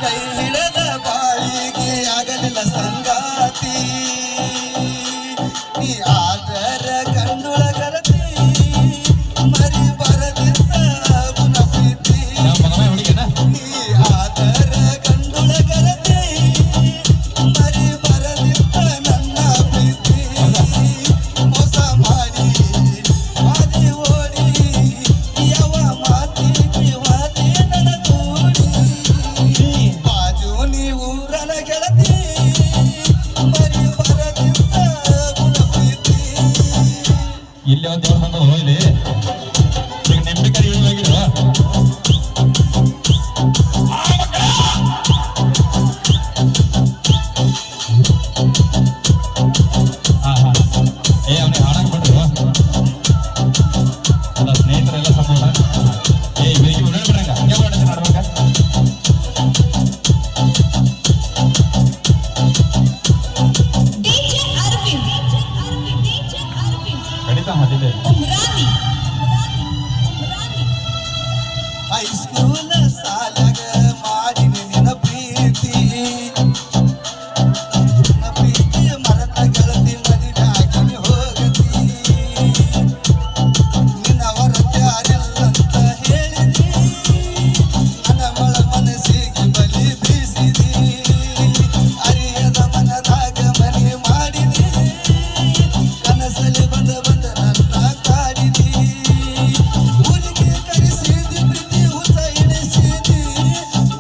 ಕೈ ಹಿಡದ ಬಾಳಿಗೆ ಆಗಲಿಲ್ಲ ಸಂಗಾತಿ ನೀ ಆದರ ಕಂಡುಳಗರತಿ ಮರಿ ಬರದಿದ್ದ ಗುಣ ಪ್ರೀತಿ ನೀ ಆದರ ಕಂಡುಳಗರತಿ ಮರಿ ಬರದಿದ್ದ ನನ್ನ ಪ್ರೀತಿ ಮೋಸ ಮಾಡಿ ವಾದಿ ಓಡಿ ಯಾವ ಮಾತಿಗೆ ವಾದಿ ನನ್ನ ಕೂಡಿ ಬಾಜು ನೀವು ರನ ಗೆಳತಿ ಮರಿ ಬರದಿದ್ದ ಗುಣ ಪ್ರೀತಿ ಇಲ್ಲಿ ಒಂದು ದೇವ್ರ ಬಂದ ಹೋಗ್ಲಿ ಈಗ ನೆಂಬಿಕರಿ ಇಳಿವಾಗಿಲ್ವಾ ಏ ಅವನಿಗೆ ಹಾಡಕ್ ಬಿಡ್ರು ಅಲ್ಲ ಸ್ನೇಹಿತರೆಲ್ಲ ಸಪೋರ್ಟ ಏ ಬೆಳಿಗ್ಗೆ ಬಿಡ್ರಂಗ ಹಂಗೆ ಮಾಡಿದ್ರೆ ನಡ್ಬೇಕ DJ Arvind ಕಡಿತ ಮತ್ತಿದೆ Umrani ಹೈಸ್ಕೂಲ ಸಾಲಗ ಮಾಡಿನ ನಿನ್ನ ಪ್ರೀತಿ ನನ್ನ ಪ್ರೀತಿ ಮರತ ಗೆಳತಿ ಮದುವೆಯಾಗಿ ಹೋಗತಿ ನಿನ್ನ ಹೊರತೆ ಯಾರಿಲ್ಲಂತ ಹೇಳಿದಿ ನನ್ನ ಮಳ ಮನಸ್ಸಿಗೆ ಬಲಿ ಬೀಸಿದಿ ಅರಿಯದ ಮನದಾಗ ಮನೆ ಮಾಡಿದಿ ಕನಸಲ್ಲಿ ಬಂದ ನನ್ನ ಕಾಡಿದಿ ಊರಿಗೆ ಕರೆಸಿದಿ ಪ್ರೀತಿ ಹುಚ್ಚ ಹಿಡಿಸಿದಿ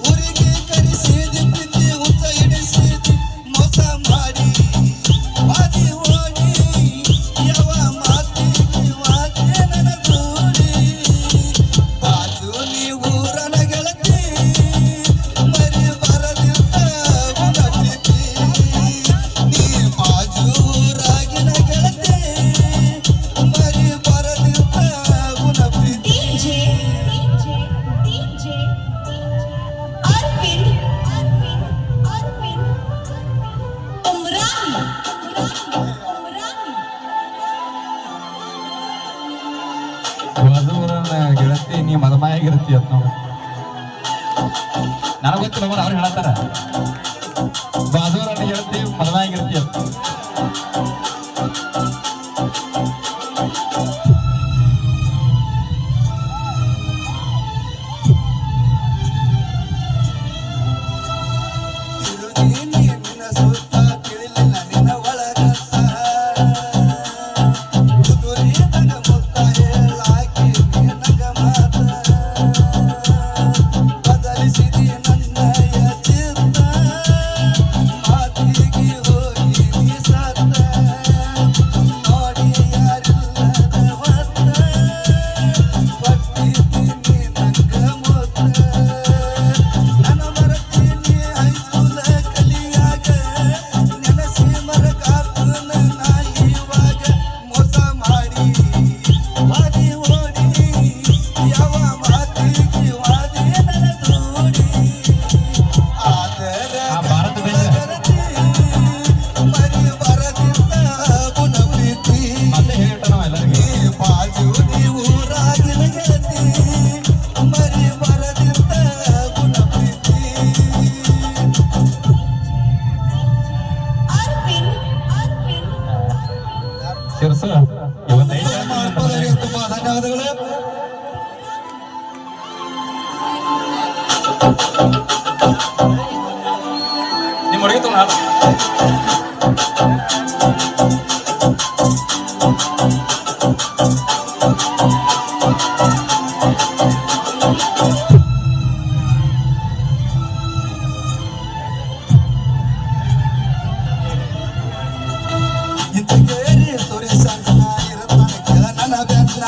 ಊರಿಗೆ ಕರೆಸಿದಿ ಪ್ರೀತಿ ಹುಚ್ಚ ಹಿಡಿಸಿದಿ ಮೋಸ ಮಾಡಿ ವಾದಿ ಓಡಿ ಯಾವ ಮಾತಿಗೆ ವಾದಿ ನನ್ನ ದೂಡಿ ಬಾಜು ನೀವು ರನ ಗೆಳತಿ ಮರಿ ಬರದಿದ್ದ ಗುಣ ಪ್ರೀತಿ ನೀ ಬಾಜು ರಾಗಿನ ಗೆಳತಿ ಮರಿ ಬರದಿದ್ದ ಗುಣ ಪ್ರೀತಿ DJ Arvind Umrani ಬಾಜೂರನ್ನ ಗೆಳತಿ ನೀ ಮದಮಾಯಾಗಿರ್ತಿ ಅಂತ ನೋಡ ನನಗೆ ಗೊತ್ತಿಲ್ಲ ಅವ್ರು ಹೇಳತ್ತಾರ ಬಾಜೂರನ್ನ ಗೆಳತಿ ಮದಮಾಯಾಗಿರ್ತಿ ಅಂತ ತಿರುಗಿ ನಿನ್ನ ಸುತ್ತ ತಿಳಿಲಿಲ್ಲ ನಿನ್ನ ಒಳಗತ್ತ ಕುದುರಿದಾಗ ಮುತ್ತ ಹೇಳಾಕಿ ನಿನಗ ಮಾತ ಬದಲಿಸಿದಿ ನನ್ನಯ ಚಿತ್ತ ಮಾತಿಗೆ ಹೋಗಿ ನೀ ಸತ್ತ ನೋಡಿ ಯಾರಿಲ್ಲದ ಹೊತ್ತ ಕೊಟ್ಟಿದ್ದೀನಿ ನಂಗ ಮುತ್ತ ನನ್ನ ಮರತೀನಿ ಹೈಸ್ಕೂಲ ಕಲಿಯಾಗ ನೆನಸಿ ಮರಕಾತನ ನಾ ಇವಾಗ ಮೋಸ ಮಾಡಿ ವಾದಿ ಓಡಿ ಯಾವ ಮಾತಿಗೆ ವಾದಿ ನನ್ನ ದೂಡಿ ಆದರ ಆ ಭಾರತ ದೇಶ ಗರತಿ ಮರಿ ಬರದಿದ್ದ ಗುಣ ಪ್ರೀತಿ ಮತ್ತೆ ಹೇಳಿಟ್ಟ ನಾವ್ ಎಲ್ಲರಿಗೆ ಈ ಬಾಜು ನೀವು ರಾಗಿನ ಗೆಳತಿ ಮರಿ ಬರದಿದ್ದ ಗುಣ ಪ್ರೀತಿ Arvind ಶಿರ್ಸ ಇವತ್ತೈದು ಮಾಡ್ಕೊಳ್ಳೋರಿಗೆ ತುಂಬಾ ಧನ್ಯವಾದಗಳು ನಿಮ್ಮ ಹುಡುಗಿ ತಗೊಂಡು ಹಾಡು ಇಂತಗೇರಿ ಸುರೇಶಣ್ಣ ಇರ್ತಾನ ಕೆಳ ನನ್ನ ಬೆನ್ನ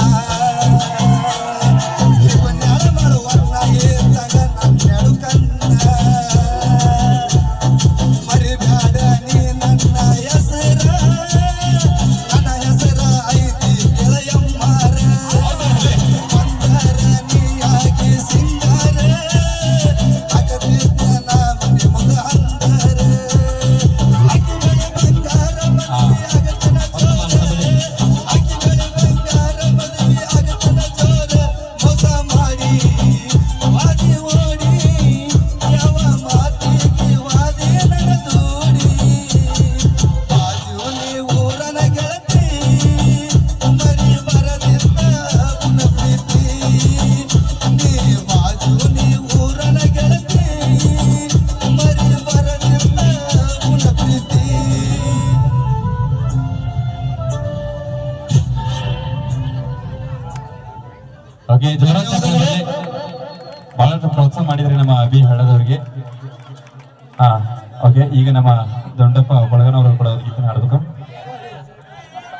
ಇವನ್ಯಾರ ಮಾಡುವನ್ನ ಏತಂಗ ನನ್ನೆಡು ಕನ್ನ ಮರಿಬ್ಯಾಡ ನೀ ನನ್ನ ಓಕೆ ಜೋರ ಬಹಳಷ್ಟು ಪ್ರೋತ್ಸಾಹ ಮಾಡಿದ್ರಿ ನಮ್ಮ ಅಭಿ ಹಳ್ಳದವ್ರಿಗೆ. ಹಾ ಓಕೆ, ಈಗ ನಮ್ಮ ದೊಡ್ಡಪ್ಪ ಬಳಗನವರು ಕೂಡ ಗೀತನ ಹಾಡಬೇಕು.